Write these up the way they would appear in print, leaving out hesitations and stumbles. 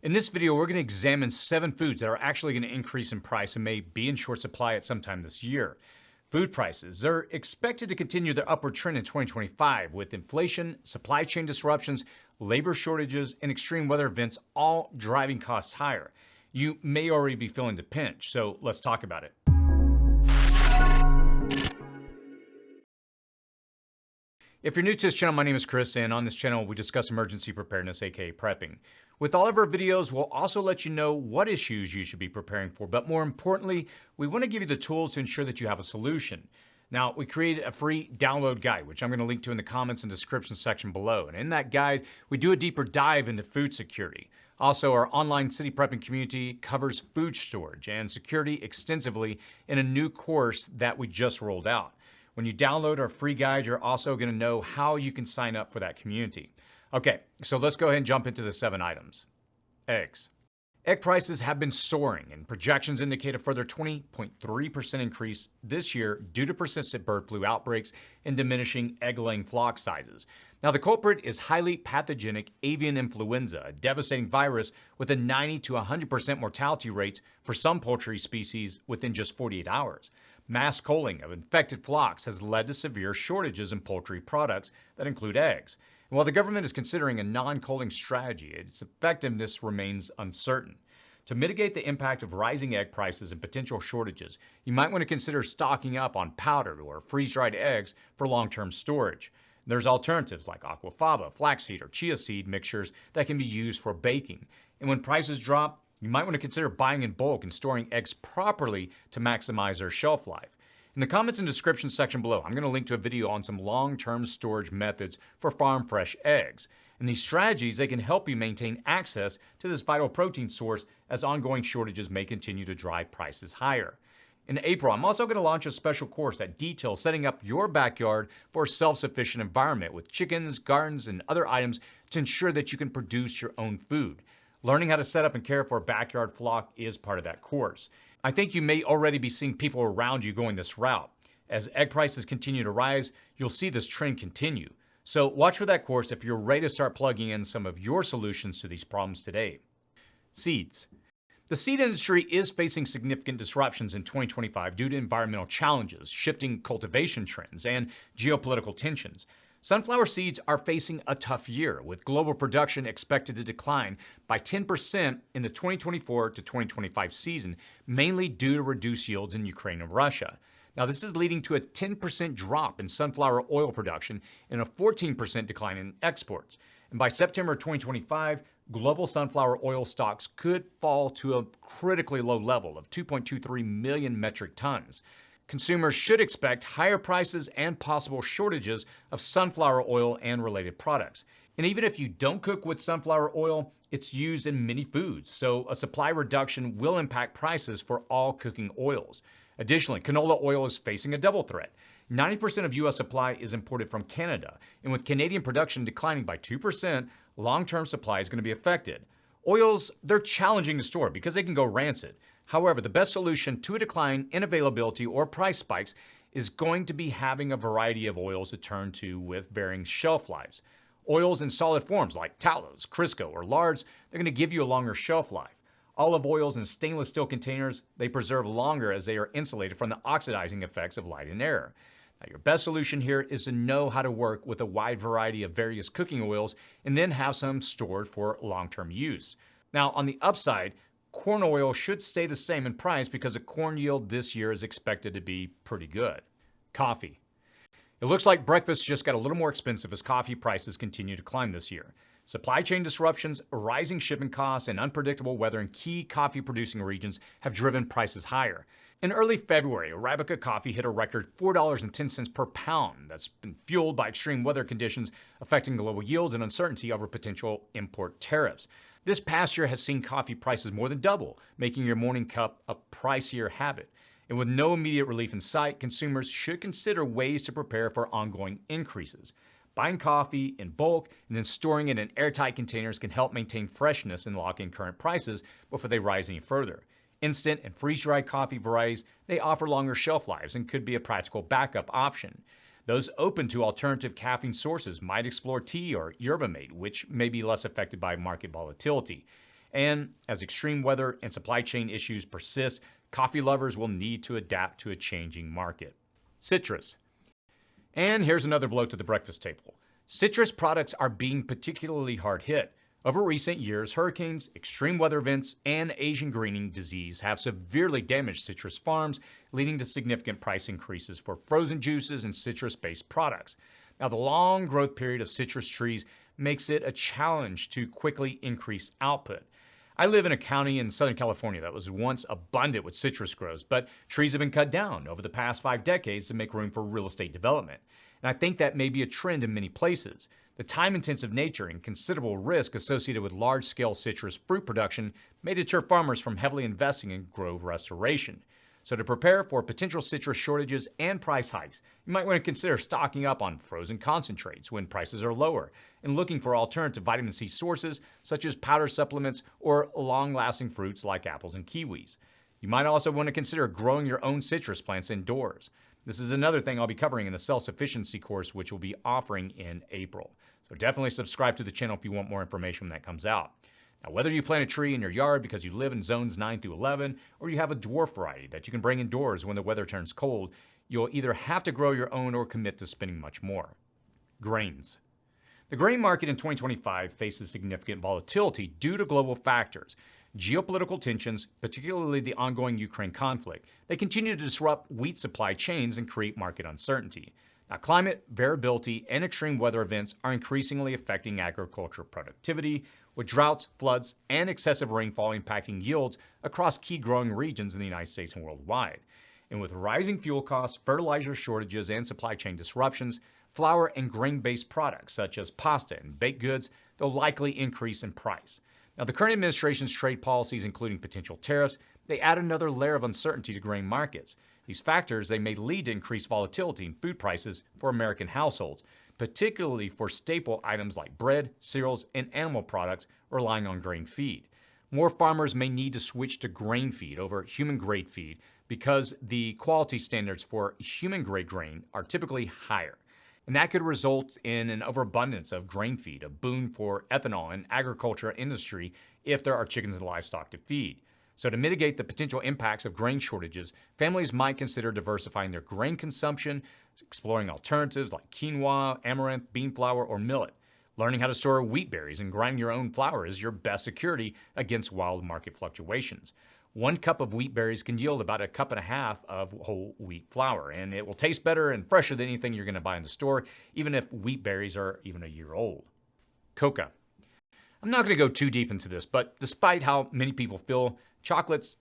In this video, we're going to examine 7 foods that are actually going to increase in price and may be in short supply at some time this year. Food prices are expected to continue their upward trend in 2025 with inflation, supply chain disruptions, labor shortages, and extreme weather events all driving costs higher. You may already be feeling the pinch, so let's talk about it. If you're new to this channel, my name is Chris, and on this channel, we discuss emergency preparedness, aka prepping. With all of our videos, we'll also let you know what issues you should be preparing for, but more importantly, we want to give you the tools to ensure that you have a solution. Now, we created a free download guide, which I'm going to link to in the comments and description section below. And in that guide, we do a deeper dive into food security. Also, our online city prepping community covers food storage and security extensively in a new course that we just rolled out. When you download our free guide, you're also going to know how you can sign up for that community. Okay, so let's go ahead and jump into the 7 items. Eggs. Egg prices have been soaring, and projections indicate a further 20.3% increase this year due to persistent bird flu outbreaks and diminishing egg-laying flock sizes. Now, the culprit is highly pathogenic avian influenza, a devastating virus with a 90 to 100% mortality rates for some poultry species within just 48 hours. Mass culling of infected flocks has led to severe shortages in poultry products that include eggs. And while the government is considering a non-culling strategy, its effectiveness remains uncertain. To mitigate the impact of rising egg prices and potential shortages, you might want to consider stocking up on powdered or freeze-dried eggs for long-term storage. There's alternatives like aquafaba, flaxseed, or chia seed mixtures that can be used for baking. And when prices drop, you might want to consider buying in bulk and storing eggs properly to maximize their shelf life. In the comments and description section below, I'm going to link to a video on some long-term storage methods for farm fresh eggs. And these strategies, they can help you maintain access to this vital protein source as ongoing shortages may continue to drive prices higher. In April, I'm also going to launch a special course that details setting up your backyard for a self-sufficient environment with chickens, gardens, and other items to ensure that you can produce your own food. Learning how to set up and care for a backyard flock is part of that course. I think you may already be seeing people around you going this route. As egg prices continue to rise, you'll see this trend continue. So watch for that course if you're ready to start plugging in some of your solutions to these problems today. Seeds. The seed industry is facing significant disruptions in 2025 due to environmental challenges, shifting cultivation trends, and geopolitical tensions. Sunflower seeds are facing a tough year, with global production expected to decline by 10% in the 2024 to 2025 season, mainly due to reduced yields in Ukraine and Russia. Now, this is leading to a 10% drop in sunflower oil production and a 14% decline in exports. And by September 2025, global sunflower oil stocks could fall to a critically low level of 2.23 million metric tons. Consumers should expect higher prices and possible shortages of sunflower oil and related products. And even if you don't cook with sunflower oil, it's used in many foods, so a supply reduction will impact prices for all cooking oils. Additionally, canola oil is facing a double threat. 90% of U.S. supply is imported from Canada, and with Canadian production declining by 2%, long-term supply is going to be affected. Oils, they're challenging to store because they can go rancid. However, the best solution to a decline in availability or price spikes is going to be having a variety of oils to turn to with varying shelf lives. Oils in solid forms like tallows, Crisco, or lards, they're going to give you a longer shelf life. Olive oils in stainless steel containers, they preserve longer as they are insulated from the oxidizing effects of light and air. Now, your best solution here is to know how to work with a wide variety of various cooking oils and then have some stored for long-term use. Now, on the upside, corn oil should stay the same in price because the corn yield this year is expected to be pretty good. Coffee. It looks like breakfast just got a little more expensive as coffee prices continue to climb this year. Supply chain disruptions, rising shipping costs, and unpredictable weather in key coffee-producing regions have driven prices higher. In early February, Arabica coffee hit a record $4.10 per pound. That's been fueled by extreme weather conditions affecting global yields and uncertainty over potential import tariffs. This past year has seen coffee prices more than double, making your morning cup a pricier habit. And with no immediate relief in sight, consumers should consider ways to prepare for ongoing increases. Buying coffee in bulk and then storing it in airtight containers can help maintain freshness and lock in current prices before they rise any further. Instant and freeze-dried coffee varieties, they offer longer shelf lives and could be a practical backup option. Those open to alternative caffeine sources might explore tea or yerba mate, which may be less affected by market volatility. And as extreme weather and supply chain issues persist, coffee lovers will need to adapt to a changing market. Citrus. And here's another blow to the breakfast table. Citrus products are being particularly hard hit. Over recent years, hurricanes, extreme weather events, and Asian greening disease have severely damaged citrus farms, leading to significant price increases for frozen juices and citrus-based products. Now, the long growth period of citrus trees makes it a challenge to quickly increase output. I live in a county in Southern California that was once abundant with citrus groves, but trees have been cut down over the past 5 decades to make room for real estate development. And I think that may be a trend in many places. The time-intensive nature and considerable risk associated with large-scale citrus fruit production may deter farmers from heavily investing in grove restoration. So to prepare for potential citrus shortages and price hikes, you might want to consider stocking up on frozen concentrates when prices are lower and looking for alternative vitamin C sources such as powder supplements or long-lasting fruits like apples and kiwis. You might also want to consider growing your own citrus plants indoors. This is another thing I'll be covering in the self-sufficiency course, which we'll be offering in April. So definitely subscribe to the channel if you want more information when that comes out. Now, whether you plant a tree in your yard because you live in zones 9 through 11, or you have a dwarf variety that you can bring indoors when the weather turns cold, you'll either have to grow your own or commit to spending much more. Grains. The grain market in 2025 faces significant volatility due to global factors. Geopolitical tensions, particularly the ongoing Ukraine conflict, they continue to disrupt wheat supply chains and create market uncertainty. Now, climate variability and extreme weather events are increasingly affecting agricultural productivity, with droughts, floods, and excessive rainfall impacting yields across key growing regions in the United States and worldwide. And with rising fuel costs, fertilizer shortages, and supply chain disruptions, flour and grain-based products such as pasta and baked goods, they'll likely increase in price. Now, the current administration's trade policies, including potential tariffs, they add another layer of uncertainty to grain markets. These factors, they may lead to increased volatility in food prices for American households, particularly for staple items like bread, cereals, and animal products relying on grain feed. More farmers may need to switch to grain feed over human-grade feed because the quality standards for human-grade grain are typically higher. And that could result in an overabundance of grain feed, a boon for ethanol and agriculture industry if there are chickens and livestock to feed. So to mitigate the potential impacts of grain shortages, families might consider diversifying their grain consumption, exploring alternatives like quinoa, amaranth, bean flour, or millet. Learning how to store wheat berries and grind your own flour is your best security against wild market fluctuations. 1 cup of wheat berries can yield about 1.5 cups of whole wheat flour, and it will taste better and fresher than anything you're going to buy in the store, even if wheat berries are even a year old. Coca. I'm not going to go too deep into this, but despite how many people feel,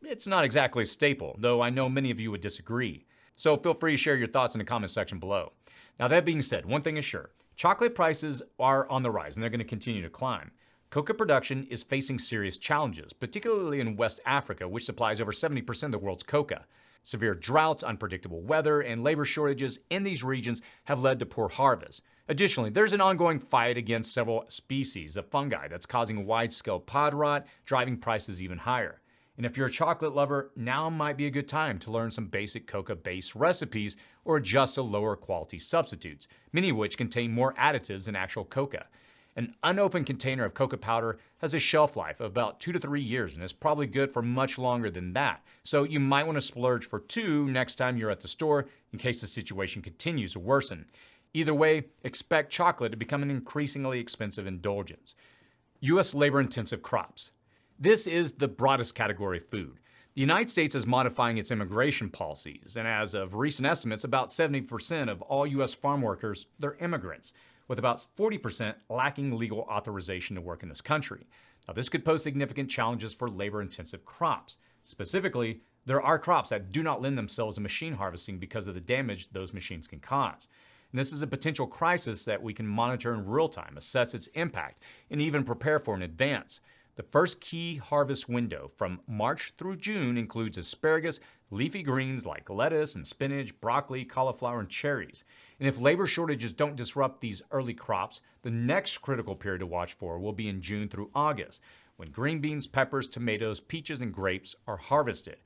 it's not exactly a staple, though I know many of you would disagree. So feel free to share your thoughts in the comment section below. Now, that being said, one thing is sure, chocolate prices are on the rise and they're going to continue to climb. Coca production is facing serious challenges, particularly in West Africa, which supplies over 70% of the world's coca. Severe droughts, unpredictable weather, and labor shortages in these regions have led to poor harvests. Additionally, there's an ongoing fight against several species of fungi that's causing wide-scale pod rot, driving prices even higher. And if you're a chocolate lover, now might be a good time to learn some basic coca-based recipes or adjust to lower quality substitutes, many of which contain more additives than actual coca. An unopened container of coca powder has a shelf life of about 2 to 3 years and is probably good for much longer than that. So you might want to splurge for 2 next time you're at the store in case the situation continues to worsen. Either way, expect chocolate to become an increasingly expensive indulgence. U.S. labor-intensive crops. This is the broadest category of food. The United States is modifying its immigration policies, and as of recent estimates, about 70% of all U.S. farm workers, they're immigrants, with about 40% lacking legal authorization to work in this country. Now, this could pose significant challenges for labor-intensive crops. Specifically, there are crops that do not lend themselves to machine harvesting because of the damage those machines can cause. And this is a potential crisis that we can monitor in real time, assess its impact, and even prepare for in advance. The first key harvest window from March through June includes asparagus, leafy greens like lettuce and spinach, broccoli, cauliflower, and cherries. And if labor shortages don't disrupt these early crops, the next critical period to watch for will be in June through August, when green beans, peppers, tomatoes, peaches, and grapes are harvested.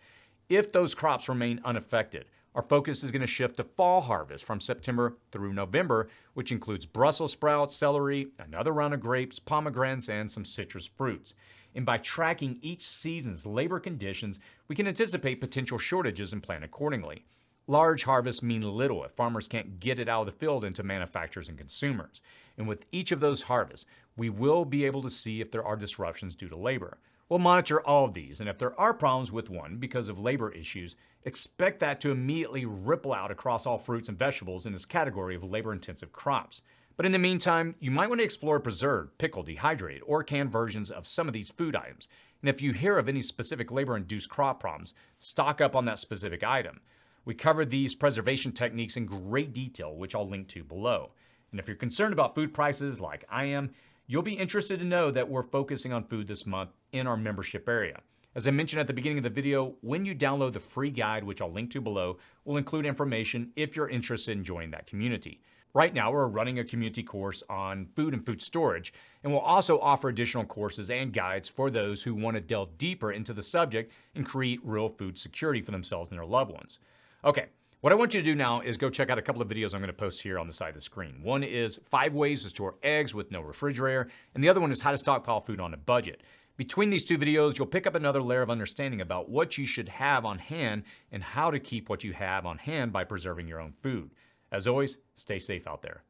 If those crops remain unaffected, our focus is going to shift to fall harvest from September through November, which includes Brussels sprouts, celery, another round of grapes, pomegranates, and some citrus fruits. And by tracking each season's labor conditions, we can anticipate potential shortages and plan accordingly. Large harvests mean little if farmers can't get it out of the field into manufacturers and consumers. And with each of those harvests, we will be able to see if there are disruptions due to labor. We'll monitor all of these, and if there are problems with one because of labor issues, expect that to immediately ripple out across all fruits and vegetables in this category of labor-intensive crops. But in the meantime, you might want to explore preserved, pickled, dehydrated, or canned versions of some of these food items. And if you hear of any specific labor-induced crop problems, stock up on that specific item. We covered these preservation techniques in great detail, which I'll link to below. And if you're concerned about food prices like I am, you'll be interested to know that we're focusing on food this month in our membership area. As I mentioned at the beginning of the video, when you download the free guide, which I'll link to below, will include information if you're interested in joining that community. Right now, we're running a community course on food and food storage, and we'll also offer additional courses and guides for those who want to delve deeper into the subject and create real food security for themselves and their loved ones. Okay, what I want you to do now is go check out a couple of videos I'm going to post here on the side of the screen. One is 5 ways to store eggs with no refrigerator, and the other one is how to stockpile food on a budget. Between these two videos, you'll pick up another layer of understanding about what you should have on hand and how to keep what you have on hand by preserving your own food. As always, stay safe out there.